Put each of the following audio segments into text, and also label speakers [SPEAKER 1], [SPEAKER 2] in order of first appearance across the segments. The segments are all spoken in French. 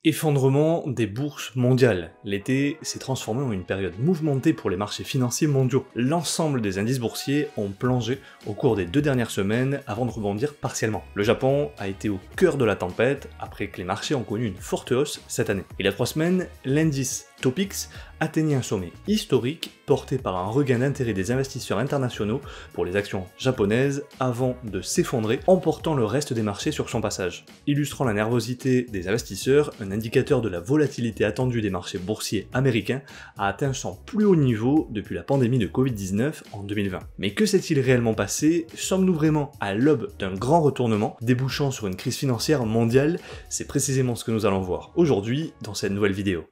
[SPEAKER 1] Effondrement des bourses mondiales. L'été s'est transformé en une période mouvementée pour les marchés financiers mondiaux. L'ensemble des indices boursiers ont plongé au cours des 2 dernières semaines avant de rebondir partiellement. Le Japon a été au cœur de la tempête après que les marchés ont connu une forte hausse cette année. Il y a 3 semaines, l'indice Topix atteignait un sommet historique porté par un regain d'intérêt des investisseurs internationaux pour les actions japonaises avant de s'effondrer, emportant le reste des marchés sur son passage. Illustrant la nervosité des investisseurs, un indicateur de la volatilité attendue des marchés boursiers américains a atteint son plus haut niveau depuis la pandémie de Covid-19 en 2020. Mais que s'est-il réellement passé? Sommes-nous vraiment à l'aube d'un grand retournement, débouchant sur une crise financière mondiale? C'est précisément ce que nous allons voir aujourd'hui dans cette nouvelle vidéo.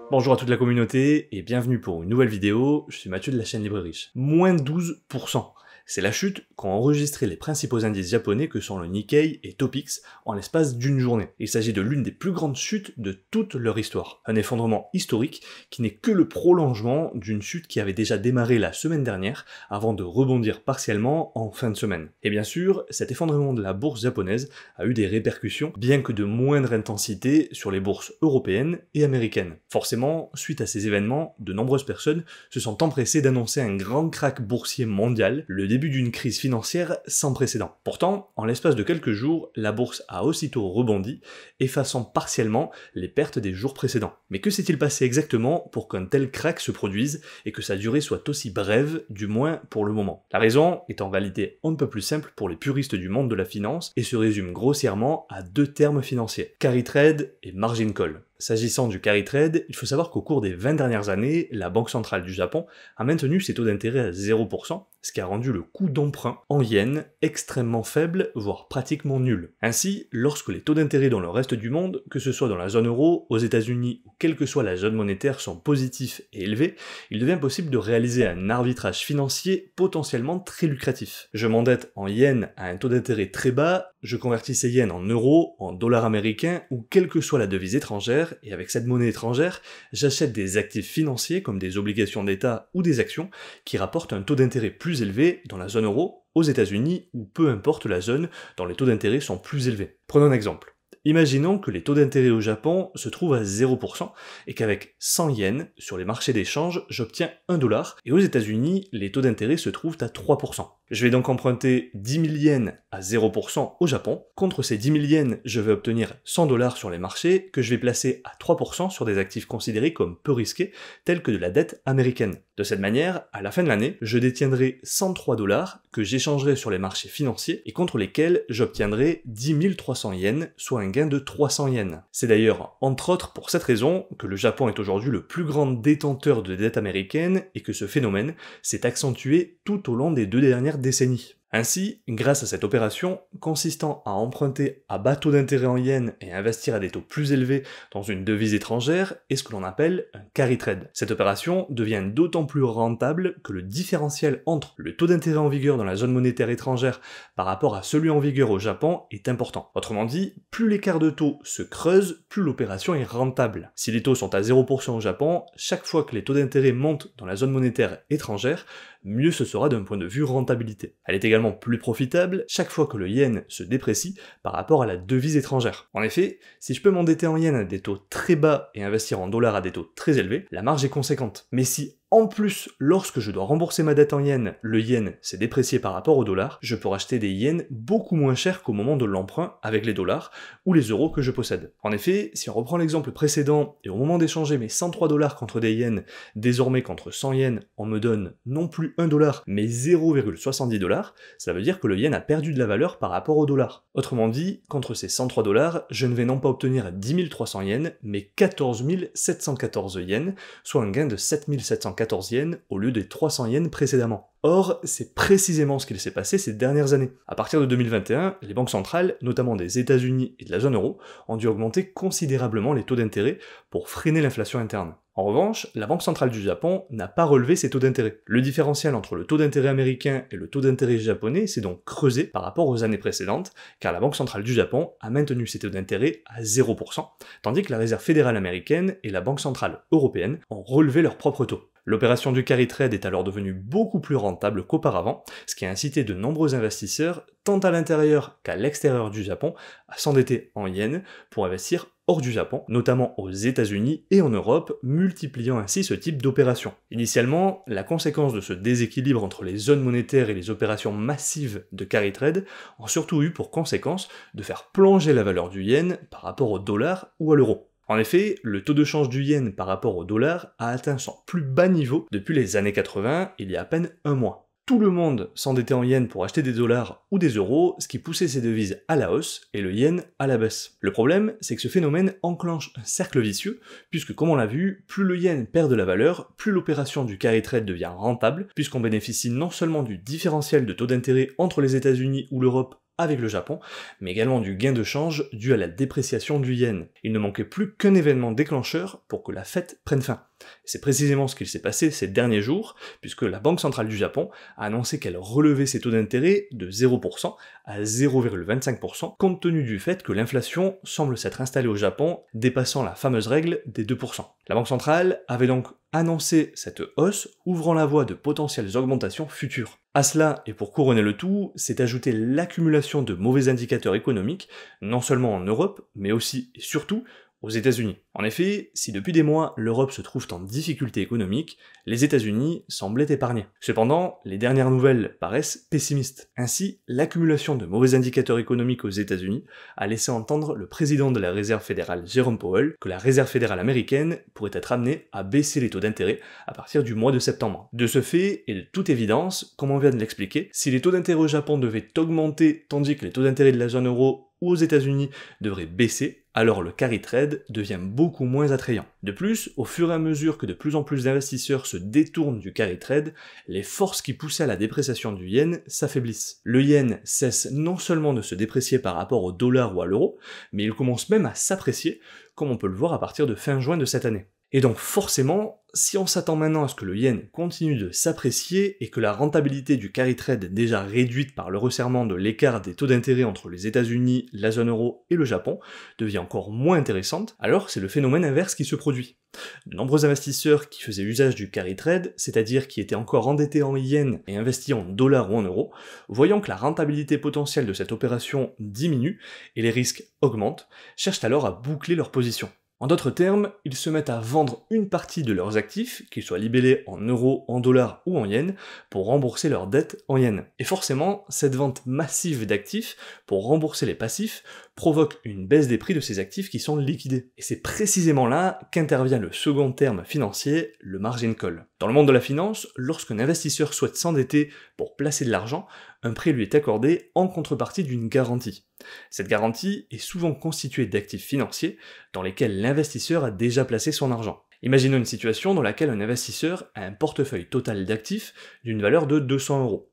[SPEAKER 1] Bonjour à toute la communauté et bienvenue pour une nouvelle vidéo, je suis Mathieu de la chaîne Libre et Riche. Moins 12%. C'est la chute qu'ont enregistré les principaux indices japonais que sont le Nikkei et Topix en l'espace d'une journée. Il s'agit de l'une des plus grandes chutes de toute leur histoire. Un effondrement historique qui n'est que le prolongement d'une chute qui avait déjà démarré la semaine dernière avant de rebondir partiellement en fin de semaine. Et bien sûr, cet effondrement de la bourse japonaise a eu des répercussions, bien que de moindre intensité, sur les bourses européennes et américaines. Forcément, suite à ces événements, de nombreuses personnes se sont empressées d'annoncer un grand krach boursier mondial, le début d'une crise financière sans précédent. Pourtant, en l'espace de quelques jours, la bourse a aussitôt rebondi, effaçant partiellement les pertes des jours précédents. Mais que s'est-il passé exactement pour qu'un tel krach se produise et que sa durée soit aussi brève, du moins pour le moment? La raison est en réalité on ne peut plus simple pour les puristes du monde de la finance et se résume grossièrement à 2 termes financiers: carry trade et margin call. S'agissant du carry trade, il faut savoir qu'au cours des 20 dernières années, la Banque centrale du Japon a maintenu ses taux d'intérêt à 0%, ce qui a rendu le coût d'emprunt en yens extrêmement faible, voire pratiquement nul. Ainsi, lorsque les taux d'intérêt dans le reste du monde, que ce soit dans la zone euro, aux États-Unis ou quelle que soit la zone monétaire, sont positifs et élevés, il devient possible de réaliser un arbitrage financier potentiellement très lucratif. Je m'endette en yens à un taux d'intérêt très bas, je convertis ces yens en euros, en dollars américains ou quelle que soit la devise étrangère, et avec cette monnaie étrangère, j'achète des actifs financiers comme des obligations d'État ou des actions qui rapportent un taux d'intérêt plus élevé dans la zone euro, aux États-Unis ou peu importe la zone dont les taux d'intérêt sont plus élevés. Prenons un exemple. Imaginons que les taux d'intérêt au Japon se trouvent à 0% et qu'avec 100 yens sur les marchés d'échange, j'obtiens 1 dollar, et aux États-Unis, les taux d'intérêt se trouvent à 3%. Je vais donc emprunter 10 000 yens à 0% au Japon. Contre ces 10 000 yens, je vais obtenir 100 dollars sur les marchés que je vais placer à 3% sur des actifs considérés comme peu risqués, tels que de la dette américaine. De cette manière, à la fin de l'année, je détiendrai 103 dollars que j'échangerai sur les marchés financiers et contre lesquels j'obtiendrai 10 300 yens, soit un gain de 300 yens. C'est d'ailleurs, entre autres, pour cette raison que le Japon est aujourd'hui le plus grand détenteur de dette américaine et que ce phénomène s'est accentué tout au long des 2 dernières décennies. Ainsi, grâce à cette opération, consistant à emprunter à bas taux d'intérêt en yens et à investir à des taux plus élevés dans une devise étrangère, est ce que l'on appelle un carry trade. Cette opération devient d'autant plus rentable que le différentiel entre le taux d'intérêt en vigueur dans la zone monétaire étrangère par rapport à celui en vigueur au Japon est important. Autrement dit, plus l'écart de taux se creuse, plus l'opération est rentable. Si les taux sont à 0% au Japon, chaque fois que les taux d'intérêt montent dans la zone monétaire étrangère, mieux ce sera d'un point de vue rentabilité. Elle est également plus profitable chaque fois que le yen se déprécie par rapport à la devise étrangère. En effet, si je peux m'endetter en yens à des taux très bas et investir en dollars à des taux très élevés, la marge est conséquente. Mais si en plus, lorsque je dois rembourser ma dette en yens, le yen s'est déprécié par rapport au dollar, je peux racheter des yens beaucoup moins chers qu'au moment de l'emprunt avec les dollars ou les euros que je possède. En effet, si on reprend l'exemple précédent et au moment d'échanger mes 103 dollars contre des yens, désormais contre 100 yens, on me donne non plus 1 dollar mais 0,70 dollars, ça veut dire que le yen a perdu de la valeur par rapport au dollar. Autrement dit, contre ces 103 dollars, je ne vais non pas obtenir 10 300 yens, mais 14 714 yens, soit un gain de 7 714 yens au lieu des 300 yens précédemment. Or, c'est précisément ce qu'il s'est passé ces dernières années. À partir de 2021, les banques centrales, notamment des États-Unis et de la zone euro, ont dû augmenter considérablement les taux d'intérêt pour freiner l'inflation interne. En revanche, la Banque centrale du Japon n'a pas relevé ses taux d'intérêt. Le différentiel entre le taux d'intérêt américain et le taux d'intérêt japonais s'est donc creusé par rapport aux années précédentes, car la Banque centrale du Japon a maintenu ses taux d'intérêt à 0%, tandis que la Réserve fédérale américaine et la Banque centrale européenne ont relevé leurs propres taux. L'opération du carry trade est alors devenue beaucoup plus rentable qu'auparavant, ce qui a incité de nombreux investisseurs, tant à l'intérieur qu'à l'extérieur du Japon, à s'endetter en yens pour investir hors du Japon, notamment aux États-Unis et en Europe, multipliant ainsi ce type d'opération. Initialement, la conséquence de ce déséquilibre entre les zones monétaires et les opérations massives de carry trade ont surtout eu pour conséquence de faire plonger la valeur du yen par rapport au dollar ou à l'euro. En effet, le taux de change du yen par rapport au dollar a atteint son plus bas niveau depuis les années 80, il y a à peine un mois. Tout le monde s'endettait en yens pour acheter des dollars ou des euros, ce qui poussait ces devises à la hausse et le yen à la baisse. Le problème, c'est que ce phénomène enclenche un cercle vicieux, puisque comme on l'a vu, plus le yen perd de la valeur, plus l'opération du carry trade devient rentable, puisqu'on bénéficie non seulement du différentiel de taux d'intérêt entre les États-Unis ou l'Europe avec le Japon, mais également du gain de change dû à la dépréciation du yen. Il ne manquait plus qu'un événement déclencheur pour que la fête prenne fin. C'est précisément ce qu'il s'est passé ces derniers jours, puisque la Banque centrale du Japon a annoncé qu'elle relevait ses taux d'intérêt de 0% à 0,25%, compte tenu du fait que l'inflation semble s'être installée au Japon, dépassant la fameuse règle des 2%. La Banque centrale avait donc annoncé cette hausse, ouvrant la voie de potentielles augmentations futures. À cela, et pour couronner le tout, s'est ajoutée l'accumulation de mauvais indicateurs économiques, non seulement en Europe, mais aussi et surtout aux États-Unis. En effet, si depuis des mois l'Europe se trouve en difficulté économique, les États-Unis semblaient épargnés. Cependant, les dernières nouvelles paraissent pessimistes. Ainsi, l'accumulation de mauvais indicateurs économiques aux États-Unis a laissé entendre le président de la Réserve fédérale Jerome Powell que la Réserve fédérale américaine pourrait être amenée à baisser les taux d'intérêt à partir du mois de septembre. De ce fait, et de toute évidence, comme on vient de l'expliquer, si les taux d'intérêt au Japon devaient augmenter tandis que les taux d'intérêt de la zone euro ou aux États-Unis devraient baisser, alors le carry trade devient beaucoup moins attrayant. De plus, au fur et à mesure que de plus en plus d'investisseurs se détournent du carry trade, les forces qui poussaient à la dépréciation du yen s'affaiblissent. Le yen cesse non seulement de se déprécier par rapport au dollar ou à l'euro, mais il commence même à s'apprécier, comme on peut le voir à partir de fin juin de cette année. Et donc forcément, si on s'attend maintenant à ce que le yen continue de s'apprécier et que la rentabilité du carry trade déjà réduite par le resserrement de l'écart des taux d'intérêt entre les États-Unis, la zone euro et le Japon devient encore moins intéressante, alors c'est le phénomène inverse qui se produit. De nombreux investisseurs qui faisaient usage du carry trade, c'est-à-dire qui étaient encore endettés en yens et investis en dollars ou en euros, voyant que la rentabilité potentielle de cette opération diminue et les risques augmentent, cherchent alors à boucler leur position. En d'autres termes, ils se mettent à vendre une partie de leurs actifs, qu'ils soient libellés en euros, en dollars ou en yens, pour rembourser leurs dettes en yens. Et forcément, cette vente massive d'actifs, pour rembourser les passifs, provoque une baisse des prix de ces actifs qui sont liquidés. Et c'est précisément là qu'intervient le second terme financier, le margin call. Dans le monde de la finance, lorsqu'un investisseur souhaite s'endetter pour placer de l'argent, un prêt lui est accordé en contrepartie d'une garantie. Cette garantie est souvent constituée d'actifs financiers dans lesquels l'investisseur a déjà placé son argent. Imaginons une situation dans laquelle un investisseur a un portefeuille total d'actifs d'une valeur de 200 €.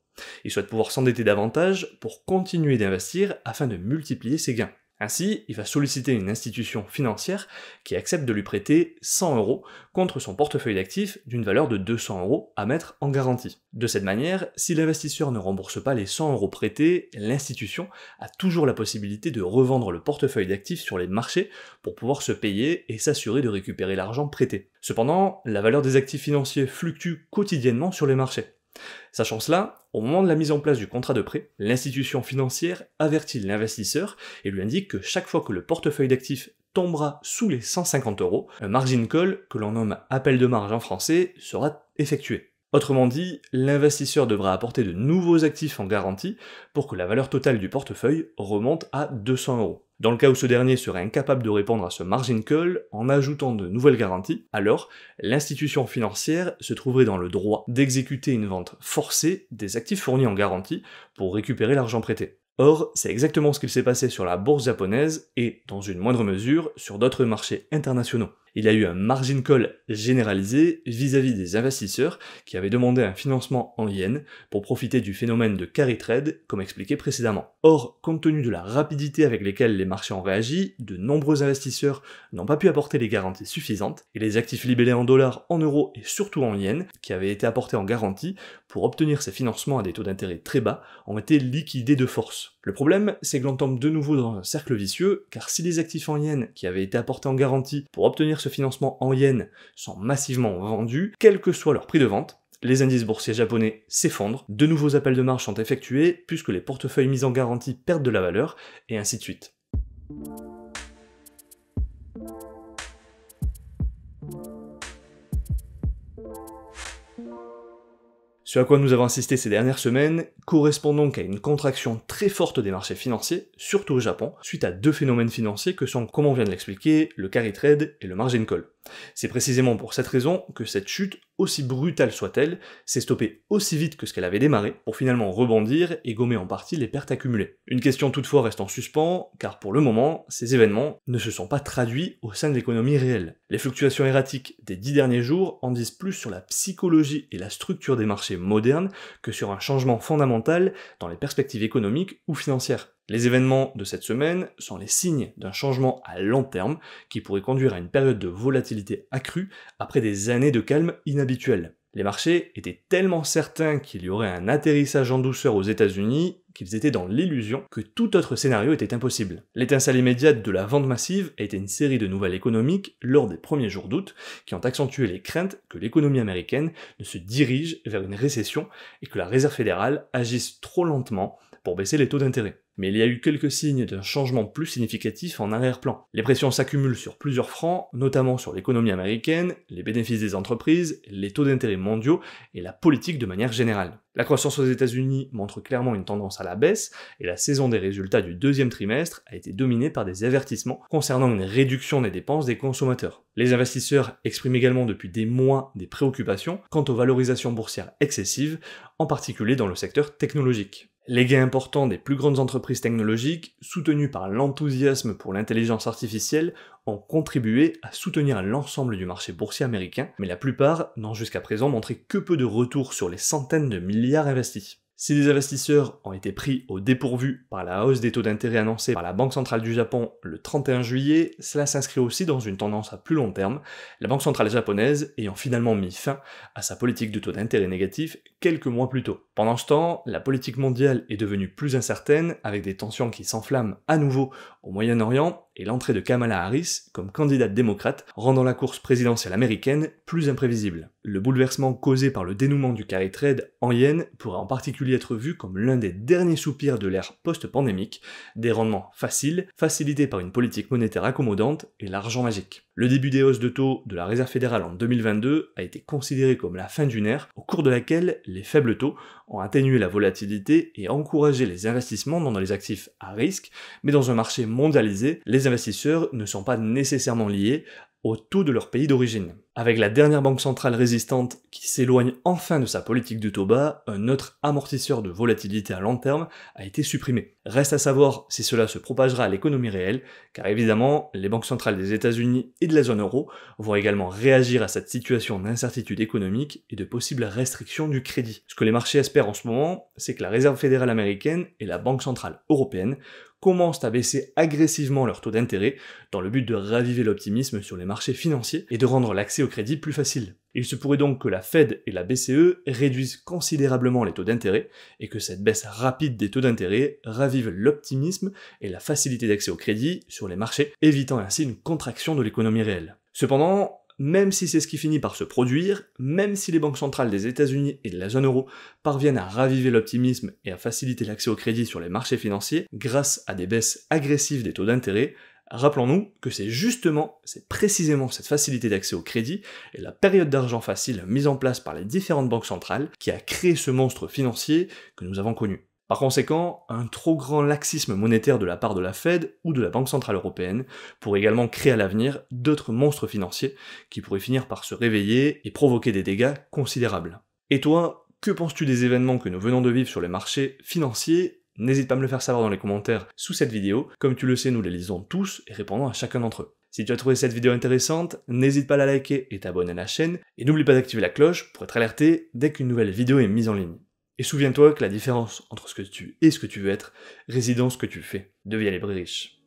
[SPEAKER 1] Il souhaite pouvoir s'endetter davantage pour continuer d'investir afin de multiplier ses gains. Ainsi, il va solliciter une institution financière qui accepte de lui prêter 100 € contre son portefeuille d'actifs d'une valeur de 200 € à mettre en garantie. De cette manière, si l'investisseur ne rembourse pas les 100 € prêtés, l'institution a toujours la possibilité de revendre le portefeuille d'actifs sur les marchés pour pouvoir se payer et s'assurer de récupérer l'argent prêté. Cependant, la valeur des actifs financiers fluctue quotidiennement sur les marchés. Sachant cela, au moment de la mise en place du contrat de prêt, l'institution financière avertit l'investisseur et lui indique que chaque fois que le portefeuille d'actifs tombera sous les 150 €, un margin call, que l'on nomme appel de marge en français, sera effectué. Autrement dit, l'investisseur devra apporter de nouveaux actifs en garantie pour que la valeur totale du portefeuille remonte à 200 €. Dans le cas où ce dernier serait incapable de répondre à ce margin call en ajoutant de nouvelles garanties, alors l'institution financière se trouverait dans le droit d'exécuter une vente forcée des actifs fournis en garantie pour récupérer l'argent prêté. Or, c'est exactement ce qu'il s'est passé sur la bourse japonaise et, dans une moindre mesure, sur d'autres marchés internationaux. Il y a eu un margin call généralisé vis-à-vis des investisseurs qui avaient demandé un financement en yens pour profiter du phénomène de carry trade, comme expliqué précédemment. Or, compte tenu de la rapidité avec laquelle les marchés ont réagi, de nombreux investisseurs n'ont pas pu apporter les garanties suffisantes, et les actifs libellés en dollars, en euros et surtout en yens, qui avaient été apportés en garantie pour obtenir ces financements à des taux d'intérêt très bas, ont été liquidés de force. Le problème, c'est que l'on tombe de nouveau dans un cercle vicieux, car si les actifs en yens qui avaient été apportés en garantie pour obtenir ce financement en yens sont massivement vendus, quel que soit leur prix de vente, les indices boursiers japonais s'effondrent, de nouveaux appels de marge sont effectués puisque les portefeuilles mis en garantie perdent de la valeur, et ainsi de suite. Ce à quoi nous avons assisté ces dernières semaines correspond donc à une contraction très forte des marchés financiers, surtout au Japon, suite à deux phénomènes financiers que sont, comme on vient de l'expliquer, le carry trade et le margin call. C'est précisément pour cette raison que cette chute, aussi brutale soit-elle, s'est stoppée aussi vite que ce qu'elle avait démarré, pour finalement rebondir et gommer en partie les pertes accumulées. Une question toutefois reste en suspens, car pour le moment, ces événements ne se sont pas traduits au sein de l'économie réelle. Les fluctuations erratiques des 10 derniers jours en disent plus sur la psychologie et la structure des marchés modernes que sur un changement fondamental dans les perspectives économiques ou financières. Les événements de cette semaine sont les signes d'un changement à long terme qui pourrait conduire à une période de volatilité accrue après des années de calme inhabituel. Les marchés étaient tellement certains qu'il y aurait un atterrissage en douceur aux États-Unis qu'ils étaient dans l'illusion que tout autre scénario était impossible. L'étincelle immédiate de la vente massive a été une série de nouvelles économiques lors des premiers jours d'août qui ont accentué les craintes que l'économie américaine ne se dirige vers une récession et que la Réserve fédérale agisse trop lentement pour baisser les taux d'intérêt. Mais il y a eu quelques signes d'un changement plus significatif en arrière-plan. Les pressions s'accumulent sur plusieurs fronts, notamment sur l'économie américaine, les bénéfices des entreprises, les taux d'intérêt mondiaux et la politique de manière générale. La croissance aux États-Unis montre clairement une tendance à la baisse, et la saison des résultats du deuxième trimestre a été dominée par des avertissements concernant une réduction des dépenses des consommateurs. Les investisseurs expriment également depuis des mois des préoccupations quant aux valorisations boursières excessives, en particulier dans le secteur technologique. Les gains importants des plus grandes entreprises technologiques, soutenus par l'enthousiasme pour l'intelligence artificielle, ont contribué à soutenir l'ensemble du marché boursier américain, mais la plupart n'ont jusqu'à présent montré que peu de retour sur les centaines de milliards investis. Si les investisseurs ont été pris au dépourvu par la hausse des taux d'intérêt annoncée par la Banque centrale du Japon le 31 juillet, cela s'inscrit aussi dans une tendance à plus long terme, la Banque centrale japonaise ayant finalement mis fin à sa politique de taux d'intérêt négatif quelques mois plus tôt. Pendant ce temps, la politique mondiale est devenue plus incertaine, avec des tensions qui s'enflamment à nouveau au Moyen-Orient, et l'entrée de Kamala Harris comme candidate démocrate, rendant la course présidentielle américaine plus imprévisible. Le bouleversement causé par le dénouement du carry trade en yens pourrait en particulier être vu comme l'un des derniers soupirs de l'ère post-pandémique, des rendements faciles, facilités par une politique monétaire accommodante et l'argent magique. Le début des hausses de taux de la Réserve fédérale en 2022 a été considéré comme la fin d'une ère, au cours de laquelle les faibles taux ont atténué la volatilité et encouragé les investissements dans les actifs à risque, mais dans un marché mondialisé, les investisseurs ne sont pas nécessairement liés au taux de leur pays d'origine. Avec la dernière banque centrale résistante qui s'éloigne enfin de sa politique de taux bas, un autre amortisseur de volatilité à long terme a été supprimé. Reste à savoir si cela se propagera à l'économie réelle, car évidemment, les banques centrales des États-Unis et de la zone euro vont également réagir à cette situation d'incertitude économique et de possibles restrictions du crédit. Ce que les marchés espèrent en ce moment, c'est que la Réserve fédérale américaine et la Banque centrale européenne commencent à baisser agressivement leur taux d'intérêt dans le but de raviver l'optimisme sur les marchés financiers et de rendre l'accès au crédit plus facile. Il se pourrait donc que la Fed et la BCE réduisent considérablement les taux d'intérêt et que cette baisse rapide des taux d'intérêt ravive l'optimisme et la facilité d'accès au crédit sur les marchés, évitant ainsi une contraction de l'économie réelle. Cependant, même si c'est ce qui finit par se produire, même si les banques centrales des États-Unis et de la zone euro parviennent à raviver l'optimisme et à faciliter l'accès au crédit sur les marchés financiers grâce à des baisses agressives des taux d'intérêt, rappelons-nous que c'est précisément cette facilité d'accès au crédit et la période d'argent facile mise en place par les différentes banques centrales qui a créé ce monstre financier que nous avons connu. Par conséquent, un trop grand laxisme monétaire de la part de la Fed ou de la Banque centrale européenne pourrait également créer à l'avenir d'autres monstres financiers qui pourraient finir par se réveiller et provoquer des dégâts considérables. Et toi, que penses-tu des événements que nous venons de vivre sur les marchés financiers ? N'hésite pas à me le faire savoir dans les commentaires sous cette vidéo, comme tu le sais, nous les lisons tous et répondons à chacun d'entre eux. Si tu as trouvé cette vidéo intéressante, n'hésite pas à la liker et t'abonner à la chaîne, et n'oublie pas d'activer la cloche pour être alerté dès qu'une nouvelle vidéo est mise en ligne. Et souviens-toi que la différence entre ce que tu es et ce que tu veux être réside dans ce que tu fais. Deviens libre et riche.